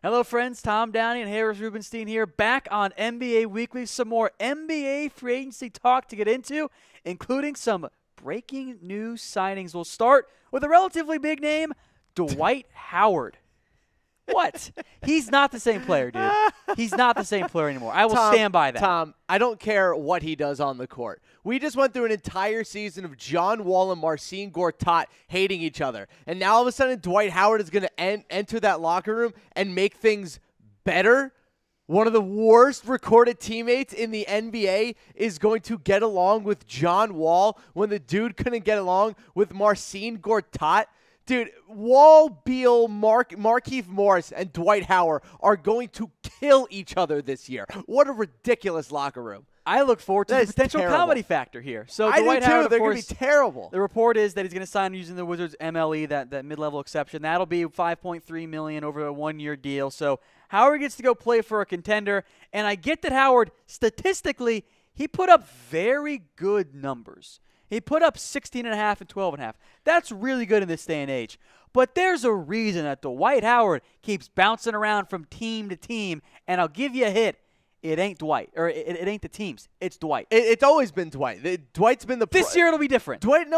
Hello, friends. Tom Downey and Harris Rubenstein here, back on NBA Weekly. Some more NBA free agency talk to get into, including some breaking news signings. We'll start with a relatively big name, Dwight Howard. What? He's not the same player, dude. He's not the same player anymore. I will stand by that. Tom, I don't care what he does on the court. We just went through an entire season of John Wall and Marcin Gortat hating each other. And now all of a sudden Dwight Howard is going to enter that locker room and make things better? One of the worst recorded teammates in the NBA is going to get along with John Wall when the dude couldn't get along with Marcin Gortat? Dude, Wall, Beal, Markieff Morris, and Dwight Howard are going to kill each other this year. What a ridiculous locker room. I look forward to the potential comedy factor here. So Dwight Howard, they're going to be terrible. The report is that he's going to sign using the Wizards MLE, that mid-level exception. That'll be $5.3 million over a one-year deal. So Howard gets to go play for a contender. And I get that Howard, statistically, he put up very good numbers. He put up 16.5 and 12.5. That's really good in this day and age. But there's a reason that Dwight Howard keeps bouncing around from team to team. And I'll give you a hit. It ain't Dwight, or it ain't the teams. It's Dwight. It's always been Dwight. Dwight's been the this year it'll be different. Dwight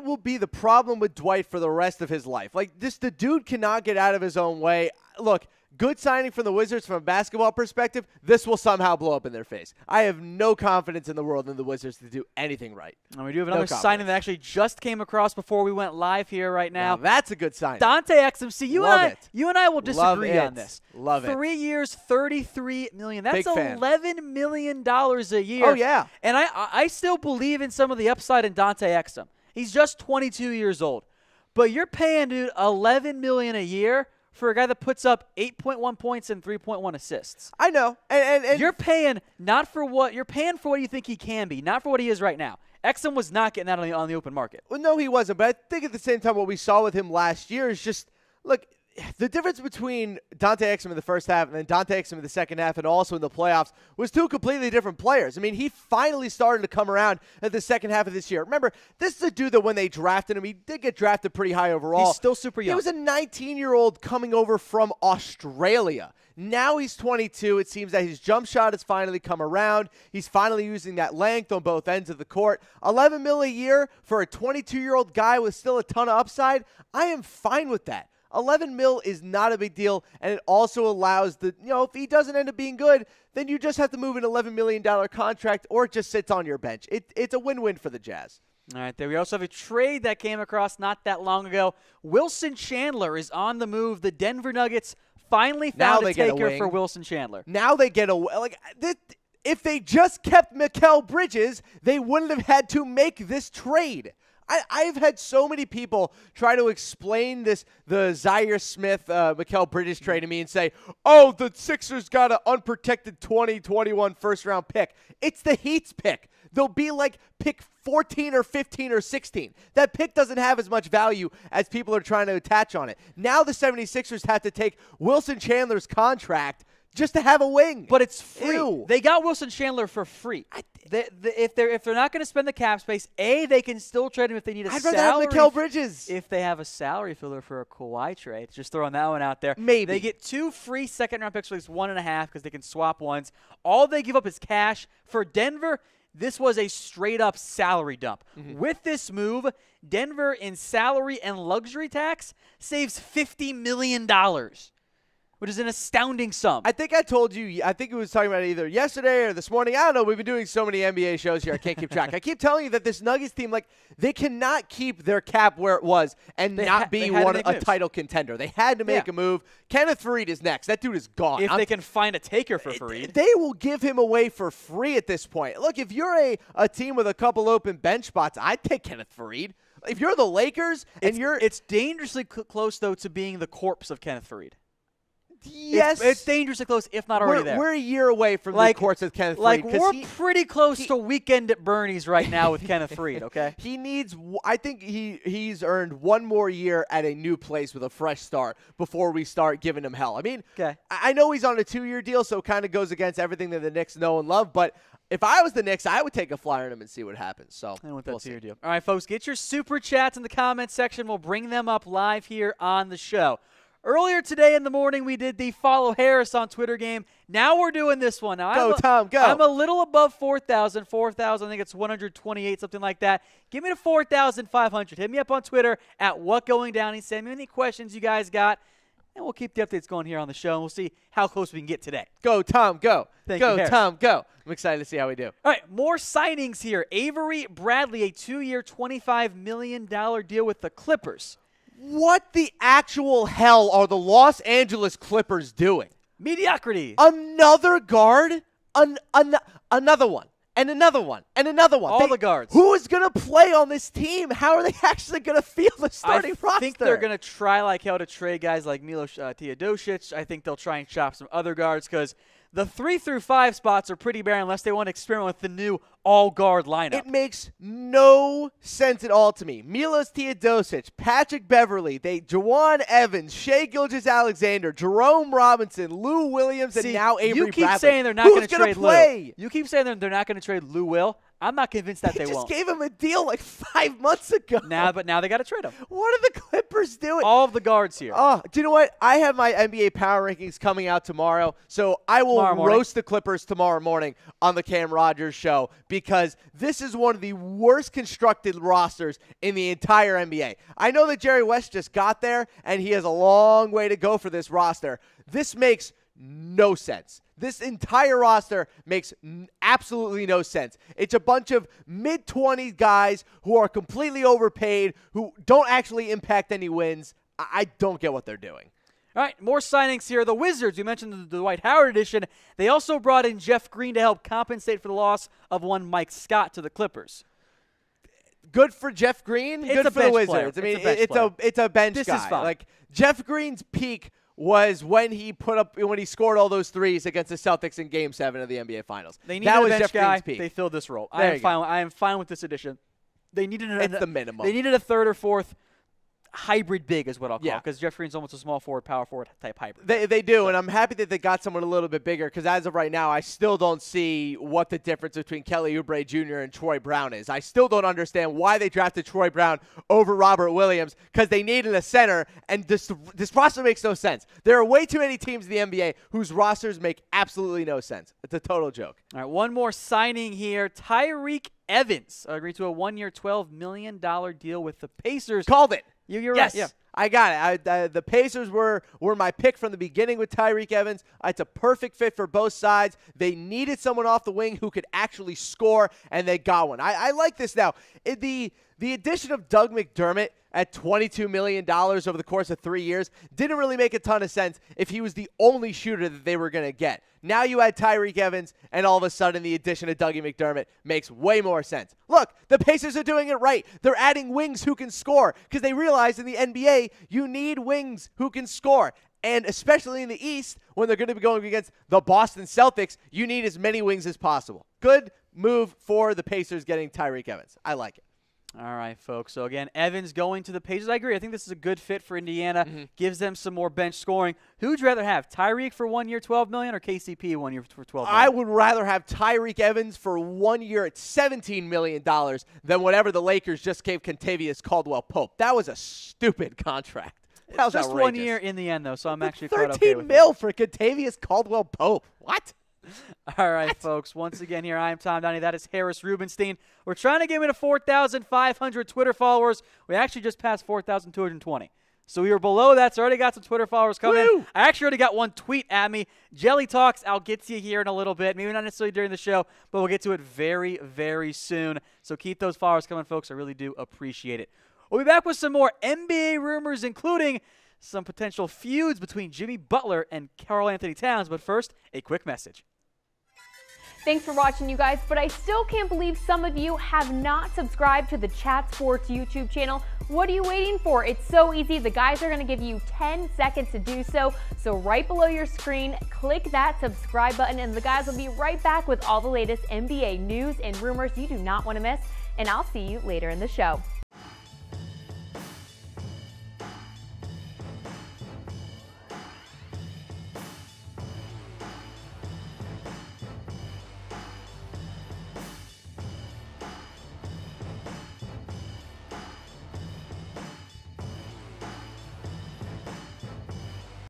will be the problem with Dwight for the rest of his life. Like the dude cannot get out of his own way. Look, good signing from the Wizards from a basketball perspective. This will somehow blow up in their face. I have no confidence in the world in the Wizards to do anything right. And we do have another signing that actually just came across before we went live here right now. That's a good sign. Dante Exum. See, you and I will disagree on this. Love it. 3 years, $33 million. That's Big fan. $11 million a year. Oh, yeah. And I still believe in some of the upside in Dante Exum. He's just 22 years old. But you're paying, dude, $11 million a year for a guy that puts up 8.1 points and 3.1 assists. I know. And you're paying for what you think he can be, not for what he is right now. Exum was not getting that on the open market. Well, no, he wasn't. But I think at the same time what we saw with him last year is just, look, the difference between Dante Exum in the first half and then Dante Exum in the second half and also in the playoffs was two completely different players. I mean, he finally started to come around at the second half of this year. Remember, this is a dude that when they drafted him, he did get drafted pretty high overall. He's still super young. He was a 19-year-old coming over from Australia. Now he's 22. It seems that his jump shot has finally come around. He's finally using that length on both ends of the court. $11 million a year for a 22-year-old guy with still a ton of upside. I am fine with that. $11 million is not a big deal, and it also allows if he doesn't end up being good, then you just have to move an $11 million contract or it just sits on your bench. It's a win-win for the Jazz. All right, there we also have a trade that came across not that long ago. Wilson Chandler is on the move. The Denver Nuggets finally found a taker for Wilson Chandler. Now they get if they just kept Mikal Bridges, they wouldn't have had to make this trade. I've had so many people try to explain the Zaire Smith, Mikal Bridges trade to me and say, oh, the Sixers got an unprotected 2021 first-round pick. It's the Heat's pick. They'll be like pick 14 or 15 or 16. That pick doesn't have as much value as people are trying to attach on it. Now the 76ers have to take Wilson Chandler's contract just to have a wing. But it's free. Ew. They got Wilson Chandler for free. If they're not going to spend the cap space, they can still trade him if they need a salary. I'd rather have Mikal Bridges. If they have a salary filler for a Kawhi trade, just throwing that one out there. Maybe. They get 2 free second-round picks, or at least 1.5, because they can swap ones. All they give up is cash. For Denver, this was a straight-up salary dump. Mm-hmm. With this move, Denver in salary and luxury tax saves $50 million. Which is an astounding sum. I think I told you, I think it was talking about it either yesterday or this morning. I don't know. We've been doing so many NBA shows here. I can't keep track. I keep telling you that this Nuggets team, they cannot keep their cap where it was and not be a title contender. They had to make a move. Kenneth Faried is next. That dude is gone. If they can find a taker for Faried. They will give him away for free at this point. Look, if you're a team with a couple open bench spots, I'd take Kenneth Faried. If you're the Lakers and It's dangerously close, though, to being the corpse of Kenneth Faried. Yes. It's dangerously close, if not already there. We're a year away from the courts with Kenneth Faried. We're pretty close to Weekend at Bernie's right now with Kenneth Faried, okay? I think he's earned one more year at a new place with a fresh start before we start giving him hell. I mean, I know he's on a 2-year deal, so it kind of goes against everything that the Knicks know and love, but if I was the Knicks, I would take a flyer on him and see what happens. So I want that 2-year deal. All right, folks, get your super chats in the comments section. We'll bring them up live here on the show. Earlier today in the morning, we did the Follow Harris on Twitter game. Now we're doing this one. Now, Go, Tom, go. I'm a little above 4,000. 4,000, I think it's 128, something like that. Give me to 4,500. Hit me up on Twitter at WhatGoingDowney. Send me any questions you guys got, and we'll keep the updates going here on the show, and we'll see how close we can get today. Go, Tom, go. Thank you, Harris. Tom, go. I'm excited to see how we do. All right, more signings here. Avery Bradley, a 2-year, $25 million deal with the Clippers. What the actual hell are the Los Angeles Clippers doing? Mediocrity. Another guard? Another one. And another one. And another one. All the guards. Who is going to play on this team? How are they actually going to field the starting roster? I think they're going to try like hell to trade guys like Milos Teodosic. I think they'll try and shop some other guards because the 3 through 5 spots are pretty bare unless they want to experiment with the new all-guard lineup. It makes no sense at all to me. Milos Teodosic, Patrick Beverley, Juwan Evans, Shai Gilgeous-Alexander, Jerome Robinson, Lou Williams, and now Avery Bradley. You keep saying they're not going to trade Lou. You keep saying they're not going to trade Lou Will. I'm not convinced that they won't. They just gave him a deal like 5 months ago. But now they got to trade him. What are the Clippers doing? All of the guards here. Oh, do you know what? I have my NBA power rankings coming out tomorrow, so I will roast the Clippers tomorrow morning on the Cam Rogers show because this is one of the worst constructed rosters in the entire NBA. I know that Jerry West just got there, and he has a long way to go for this roster. This makes no sense. This entire roster makes absolutely no sense. It's a bunch of mid-20s guys who are completely overpaid, who don't actually impact any wins. I don't get what they're doing. All right, more signings here. The Wizards, you mentioned the Dwight Howard edition. They also brought in Jeff Green to help compensate for the loss of one Mike Scott to the Clippers. Good for Jeff Green. Good for the Wizards. Player. I mean, it's a bench this guy. Is fine. Like Jeff Green's peak was when he scored all those threes against the Celtics in Game 7 of the NBA Finals. They needed a bench guy. They filled this role. I am fine with this addition. They needed it's the minimum. They needed a third or fourth hybrid big is what I'll call it, because Jeff Green's almost a small forward, power forward type hybrid. They do, and I'm happy that they got someone a little bit bigger because as of right now, I still don't see what the difference between Kelly Oubre Jr. and Troy Brown is. I still don't understand why they drafted Troy Brown over Robert Williams because they needed a center, and this roster makes no sense. There are way too many teams in the NBA whose rosters make absolutely no sense. It's a total joke. All right, one more signing here. Tyreke Evans agreed to a 1-year, $12 million deal with the Pacers. Called it. You're yes. right. Yeah. I got it. The Pacers were my pick from the beginning with Tyreke Evans. It's a perfect fit for both sides. They needed someone off the wing who could actually score, and they got one. I like this now. The addition of Doug McDermott at $22 million over the course of 3 years didn't really make a ton of sense if he was the only shooter that they were going to get. Now you add Tyreke Evans, and all of a sudden the addition of Dougie McDermott makes way more sense. Look, the Pacers are doing it right. They're adding wings who can score because they realize in the NBA you need wings who can score. And especially in the East, when they're going to be going against the Boston Celtics, you need as many wings as possible. Good move for the Pacers getting Tyreke Evans. I like it. All right, folks. So, again, Evans going to the Pacers. I agree. I think this is a good fit for Indiana. Gives them some more bench scoring. Who would you rather have, Tyreke for 1 year, $12 million, or KCP 1 year for $12 million? I would rather have Tyreke Evans for 1 year at $17 million than whatever the Lakers just gave Kentavious Caldwell-Pope. That was a stupid contract. That was just outrageous. 1 year in the end, though, so I'm actually quite okay with it. $13 million for Kentavious Caldwell-Pope. What? All right, folks. Once again, here I am, Tom Downey. That is Harris Rubenstein. We're trying to get me to 4,500 Twitter followers. We actually just passed 4,220. So we were below that, so I already got some Twitter followers coming in. I actually already got one tweet at me. Jelly Talks, I'll get to you here in a little bit. Maybe not necessarily during the show, but we'll get to it very, very soon. So keep those followers coming, folks. I really do appreciate it. We'll be back with some more NBA rumors, including some potential feuds between Jimmy Butler and Karl Anthony Towns. But first, a quick message. Thanks for watching, you guys, but I still can't believe some of you have not subscribed to the Chat Sports YouTube channel. What are you waiting for? It's so easy. The guys are going to give you 10 seconds to do so. So right below your screen, click that subscribe button, and the guys will be right back with all the latest NBA news and rumors you do not want to miss. And I'll see you later in the show.